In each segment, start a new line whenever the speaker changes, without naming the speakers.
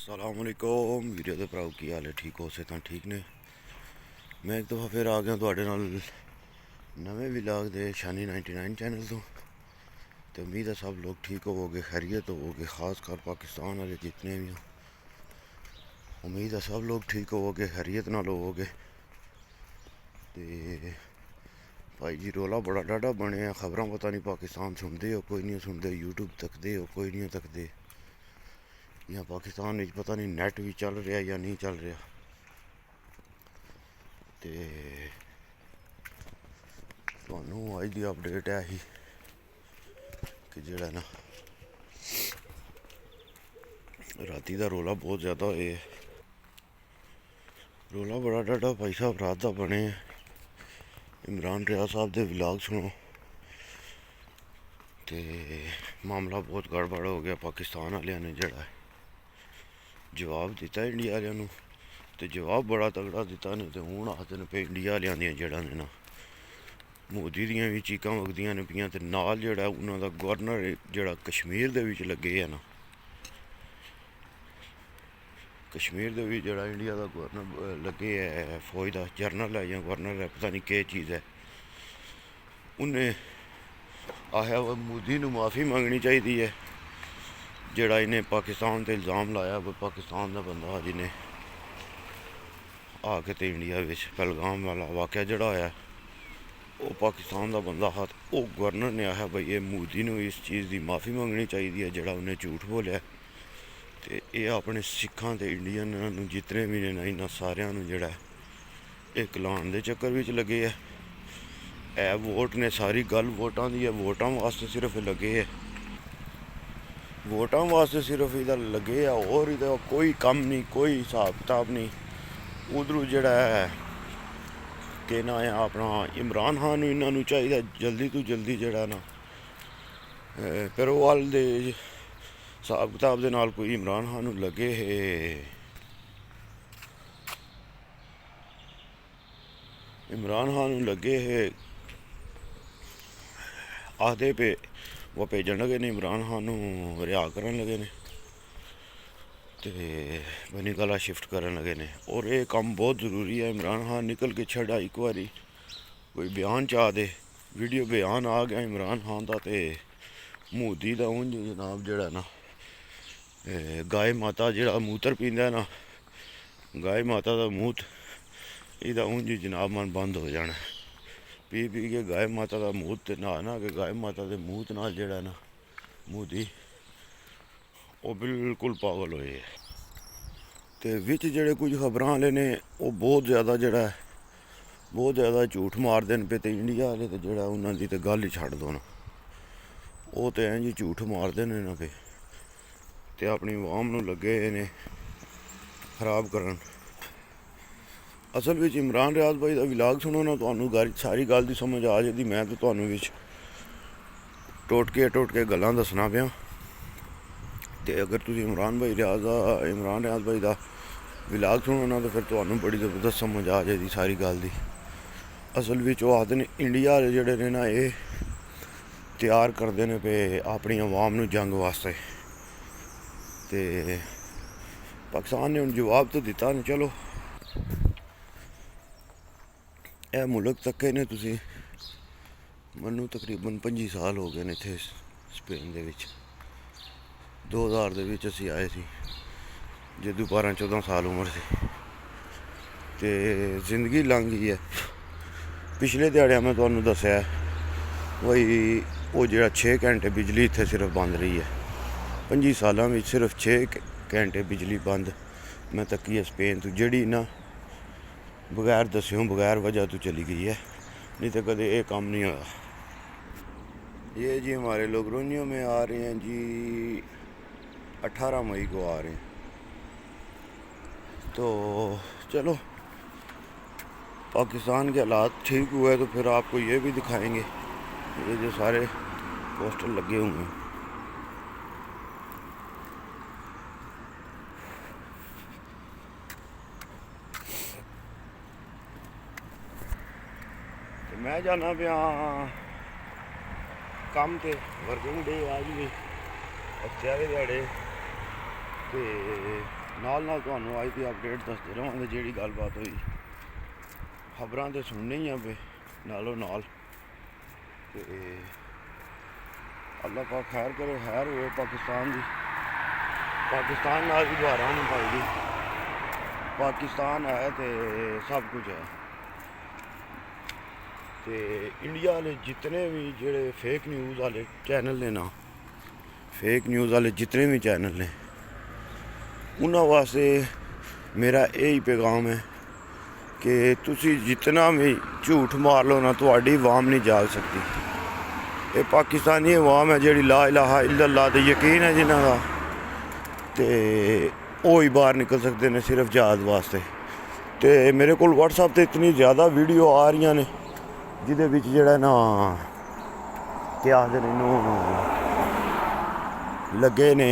असलामुअलैकुम video के भराओ की हाल है। ठीक हो से तो ठीक ने। मैं एक दफ़ा फिर आ गया तुहाडे नाल नवे व्लॉग दे शानी 99 चैनल तो उम्मीद है सब लोग ठीक होवोगे, खैरियत होवोगे, खासकर पाकिस्तान वाले जितने भी हो। उम्मीद है सब लोग ठीक होवोगे, खैरियत नाल होवोगे। तो भाई जी रोला बड़ा डाढ़ा बने, खबर पता नहीं पाकिस्तान सुनते हो कोई नहीं सुनते, यूट्यूब तकते हो कोई नहीं तकते, या पाकिस्तान में पता नहीं नैट भी चल रहा या नहीं चल रहा। तो तुहानू अज की अपडेट है ही कि जेड़ा ना राती का रोला बहुत ज़्यादा होए, रोला बड़ा डाढ़ा भाई साहब रात का बने। इमरान रियाज साहब के व्लॉग सुनो तो मामला बहुत गड़बड़ हो गया। पाकिस्तान वाले ने जड़ा जवाब दिता इंडिया वाले तो जवाब बड़ा तगड़ा दिता ने। तो हूँ आखते हैं पे इंडिया वाले जड़ा ने ना मोदी दियाँ भी चीकां वगदियां ने पियां, ते नाल जड़ा उन्हों का गवर्नर जड़ा कश्मीर दे विच लगे है ना, कश्मीर दे विच जड़ा इंडिया का गवर्नर लगे है, फौज का जरनल है या गवर्नर है पता नहीं केह् चीज़ है। उन्हें आखिया वा मोदी नूं माफ़ी मंगनी चाहिए है जड़ा इन्हें पाकिस्तान ते इल्ज़ाम लाया। पाकिस्तान का बंदा जिन्हें आके ते इंडिया विच पहलगाम वाला वाक़या जड़ा होया वो पाकिस्तान का बंदा हा। वो गवर्नर ने आखिया भाई ये मोदी नूं इस चीज़ की माफ़ी मंगनी चाहिए है जड़ा उन्हें झूठ बोलिया। तो ये अपने सिखां ते इंडियन जितने भी ने इन्होंने सारिਆਂ ਨੂੰ ਜਿਹੜਾ एक लाने के चक्कर विच लगे है। वोट ने सारी गल वोटां दी है, वोटां वास्ते सिर्फ लगे है, वोटां वास्ते सिर्फ इधर लगे है और इधर कोई कम नहीं, कोई हिसाब किताब नहीं। उधरों जड़ा है कि ना है अपना इमरान खान इन्होंने चाहिए जल्दी तो जल्दी जड़ा ना पेरोवाल दे हिसाब किताब के नाल कोई इमरान खान लगे है। इमरान खान लगे है आखते पे वो भेजन लगे ने इमरान खान रिहा करन लगे ने ते बनी गला शिफ्ट करन लगे ने। और ये काम बहुत ज़रूरी है। इमरान खान निकल के छड़ा एक बारी कोई बयान चाह दे, वीडियो बयान आ गया इमरान खान का तो मोदी का उंज जनाब जड़ा ना गाय माता जड़ा मूत्र पींदा है ना, गाय माता का मूत इहदा उंज जनाब मन बंद हो जाना। पी पी के गाय माता का मूत ना के गाय माता के मूत नाल जड़ा ना मोदी वो बिल्कुल पागल होए। तो विच जड़े कुछ खबर वाले ने वो बहुत ज़्यादा जड़ा बहुत ज़्यादा झूठ मारते हैं पे। तो इंडिया वाले तो जड़ा उन्होंने तो गल ही छड़ दो ना, वो तो इंज झूठ मारते हैं ना पे तो अपनी आवाम नूं लगे ने खराब करन। असल में इमरान रियाज भाई का व्लॉग सुनो ना तो सारी गल की समझ आ जाती। मैं तो तुहानूं विच टोटके गल्लां दसना पिया। तो अगर तुम इमरान रियाज भाई का व्लॉग सुनो ना तो फिर तुहानूं बड़ी जबरदस्त समझ आ जाएगी सारी गल की। असल में वो आखते हैं इंडिया वाले जड़े ने ना ये तैयार करते हैं पे अपनी आवाम नूं जंग वास्ते। तो पाकिस्तान ने हुण जवाब तो दिता नहीं। चलो यह मुल्क तके ने तुसी मनु तकरीबन 25 साल हो गए ने इत्थे स्पेन दे विच। 2000 दे विच असीं आए सी जदों 12-14 साल उम्र सी ते जिंदगी लंघ गई है। पिछले दिहाड़े मैं तुहानूं दस्सिआ भाई वो जड़ा 6 घंटे बिजली इत्थे सिर्फ बंद रही है। 25 सालों में सिर्फ 6 घंटे बिजली बंद मैं तकी है स्पेन तो, जड़ी ना बगैर दस्यों बगैर वजह तो चली गई है, नहीं तो कदे ये काम नहीं होया। ये जी हमारे लोग रोनियों में आ रहे हैं जी 18 मई को आ रहे हैं। तो चलो पाकिस्तान के हालात ठीक हुए तो फिर आपको ये भी दिखाएंगे। ये जो सारे पोस्टर लगे हुए हैं तो मैं जाना पिया काम ते वर्किंग डे आज भी हफ्ते आह्ले दिहाड़े ते ਨਾਲ ਨਾਲ ਤੁਹਾਨੂੰ ਅੱਜ ਦੀ ਅਪਡੇਟ ਦੱਸਦੇ ਰਹਾਂਗੇ ਜਿਹੜੀ ਗੱਲਬਾਤ ਹੋਈ। ਖਬਰਾਂ ਤੇ ਸੁਣਨੀ ਹੀ ਆ ਵੇ ਨਾਲੋਂ ਨਾਲ। ਤੇ ਅੱਲਾਹ ਪਾਕ ਖੈਰ ਕਰੇ, ਖੈਰ ਹੋਵੇ ਪਾਕਿਸਤਾਨ ਦੀ। ਪਾਕਿਸਤਾਨ ਨਾਲ ਵੀ ਦੁਆਰਾ ਨਹੀਂ ਪਾਈ। ਪਾਕਿਸਤਾਨ ਹੈ ਤੇ ਸਭ ਕੁਝ ਹੈ। ਤੇ ਇੰਡੀਆ ਵਾਲੇ ਜਿतने ਵੀ ਜਿਹੜੇ ਫੇਕ ਨਿਊਜ਼ ਵਾਲੇ ਚੈਨਲ ਨੇ ਨਾ, ਫੇਕ ਨਿਊਜ਼ ਵਾਲੇ ਜਿतने ਵੀ ਚੈਨਲ ਨੇ, ਉਹਨਾਂ ਵਾਸਤੇ ਮੇਰਾ ਇਹ ਹੀ ਪੈਗਾਮ ਹੈ ਕਿ ਤੁਸੀਂ ਜਿਤਨਾ ਵੀ ਝੂਠ ਮਾਰ ਲਓ ਨਾ, ਤੁਹਾਡੀ ਆਵਾਮ ਨਹੀਂ ਜਾਗ ਸਕਦੀ। ਇਹ ਪਾਕਿਸਤਾਨੀ ਆਵਾਮ ਹੈ ਜਿਹੜੀ ਲਾ ਇਲਾਹਾ ਇल्लल्लाह ਤੇ ਯਕੀਨ ਹੈ ਜਿਨ੍ਹਾਂ ਦਾ, ਤੇ ਉਹ ਹੀ ਬਾਹਰ ਨਿਕਲ ਸਕਦੇ ਨੇ ਸਿਰਫ ਜਹਾਦ ਵਾਸਤੇ। ਤੇ ਮੇਰੇ ਕੋਲ WhatsApp ਤੇ ਇਤਨੀ ਜ਼ਿਆਦਾ ਵੀਡੀਓ ਆ ਰਹੀਆਂ ਨੇ ਜਿਹਦੇ ਵਿੱਚ ਜਿਹੜਾ ਨਾ ਕੀ ਆਖਦੇ ਨੇ ਇਹਨੂੰ, ਲੱਗੇ ਨੇ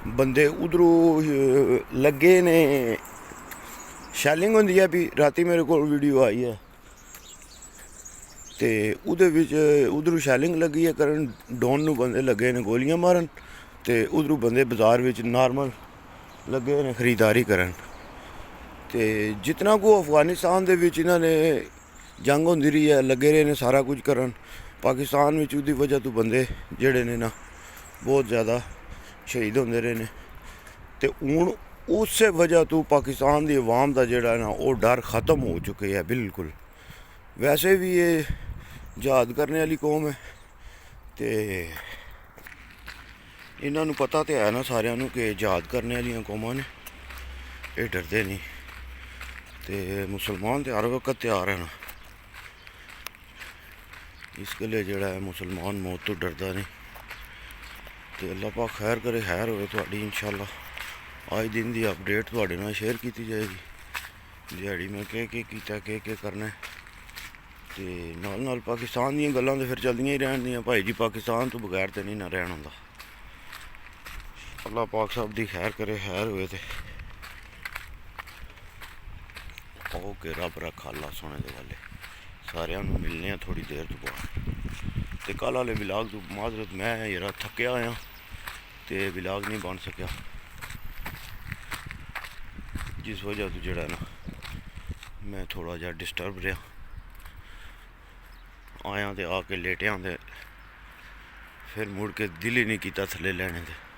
ਬੰਦੇ ਉਧਰੋਂ ਲੱਗੇ ਨੇ, ਸ਼ੈਲਿੰਗ ਹੁੰਦੀ ਹੈ ਵੀ। ਰਾਤੀ ਮੇਰੇ ਕੋਲ ਵੀਡੀਓ ਆਈ ਹੈ ਤੇ ਉਹਦੇ ਵਿੱਚ ਉਧਰੋਂ ਸ਼ੈਲਿੰਗ ਲੱਗੀ ਹੈ ਕਰਨ, ਡੋਨ ਨੂੰ ਬੰਦੇ ਲੱਗੇ ਨੇ ਗੋਲੀਆਂ ਮਾਰਨ, ਤੇ ਉਧਰੋਂ ਬੰਦੇ ਬਾਜ਼ਾਰ ਵਿੱਚ ਨਾਰਮਲ ਲੱਗੇ ਨੇ ਖਰੀਦਦਾਰੀ ਕਰਨ। ਤੇ ਜਿਤਨਾ ਕੋ ਅਫਗਾਨਿਸਤਾਨ ਦੇ ਵਿੱਚ ਇਹਨਾਂ ਨੇ ਜੰਗ ਹੁੰਦੀ ਰਹੀ ਹੈ, ਲੱਗੇ ਰਹੇ ਨੇ ਸਾਰਾ ਕੁਝ ਕਰਨ। ਪਾਕਿਸਤਾਨ ਵਿੱਚ ਉਹਦੀ ਵਜ੍ਹਾ ਤੋਂ ਬੰਦੇ ਜਿਹੜੇ ਨੇ ਨਾ ਬਹੁਤ ਜ਼ਿਆਦਾ ਸ਼ਹੀਦ ਹੁੰਦੇ ਰਹੇ ਨੇ। ਤੇ ਹੁਣ ਉਸੇ ਵਜ੍ਹਾ ਤੋਂ ਪਾਕਿਸਤਾਨ ਦੀ ਆਵਾਮ ਦਾ ਜਿਹੜਾ ਨਾ ਉਹ ਡਰ ਖਤਮ ਹੋ ਚੁੱਕਿਆ ਹੈ ਬਿਲਕੁਲ। ਵੈਸੇ ਵੀ ਇਹ ਜਹਾਦ ਕਰਨ ਵਾਲੀ ਕੌਮ ਹੈ ਤੇ ਇਹਨਾਂ ਨੂੰ ਪਤਾ ਤੇ ਹੈ ਨਾ ਸਾਰਿਆਂ ਨੂੰ ਕਿ ਜਹਾਦ ਕਰਨ ਵਾਲੀਆਂ ਕੌਮਾਂ ਨੇ, ਇਹ ਡਰਦੇ ਨਹੀਂ। ਤੇ ਮੁਸਲਮਾਨ ਤੇ ਹਰ ਵਕਤ ਤਿਆਰ ਹਨ। ਇਸ ਗਲੇ ਜਿਹੜਾ ਹੈ ਮੁਸਲਮਾਨ ਮੌਤ ਤੋਂ ਡਰਦਾ ਨਹੀਂ। ਤੇ ਅੱਲਾਹ ਪਾਕ ਖੈਰ ਕਰੇ, ਖੈਰ ਹੋਵੇ ਤੁਹਾਡੀ। ਇਨਸ਼ਾਅੱਲਾ ਅੱਜ ਦਿਨ ਦੀ ਅਪਡੇਟ ਤੁਹਾਡੇ ਨਾਲ ਸ਼ੇਅਰ ਕੀਤੀ ਜਾਏਗੀ। ਦਿਹਾੜੀ ਮੈਂ ਕੀ ਕੀਤਾ, ਕੀ ਕਰਨਾ। ਤੇ ਨਾਲ ਨਾਲ ਪਾਕਿਸਤਾਨ ਦੀਆਂ ਗੱਲਾਂ ਤਾਂ ਫਿਰ ਚੱਲਦੀਆਂ ਹੀ ਰਹਿਣਗੀਆਂ ਭਾਈ ਜੀ। ਪਾਕਿਸਤਾਨ ਤੋਂ ਬਗੈਰ ਤੇ ਨਹੀਂ ਨਾ ਰਹਿਣ ਹੁੰਦਾ। ਅੱਲਾਹ ਪਾਕ ਸਭ ਦੀ ਖੈਰ ਕਰੇ, ਖੈਰ ਹੋਵੇ। ਤੇ ਓਕੇ, ਰੱਬ ਰੱਖਾ ਅੱਲਾ ਸੋਹਣੇ ਦੇ ਵਾਲੇ। ਸਾਰਿਆਂ ਨੂੰ ਮਿਲਨੇ ਆ ਥੋੜੀ ਦੇਰ ਤੋਂ ਬਾਅਦ। ਤੇ ਕੱਲ੍ਹ ਵਾਲੇ ਵਲੌਗ ਤੋਂ ਮਾਜ਼ਰਤ, ਮੈਂ ਯਾਰ ਥੱਕਿਆ ਹੋਇਆ ਤੇ ਵਲੌਗ ਨਹੀਂ ਬਣ ਸਕਿਆ, ਜਿਸ ਵਜ੍ਹਾ ਤੋਂ ਜਿਹੜਾ ਨਾ ਮੈਂ ਥੋੜਾ ਜਿਹਾ ਡਿਸਟਰਬ ਰਿਹਾ। ਆਇਆ ਤੇ ਆ ਕੇ ਲੇਟਿਆ ਤੇ ਫਿਰ ਮੁੜ ਕੇ ਦਿਲ ਹੀ ਨਹੀਂ ਕੀਤਾ ਥੱਲੇ ਲੈਣੇ ਤੇ।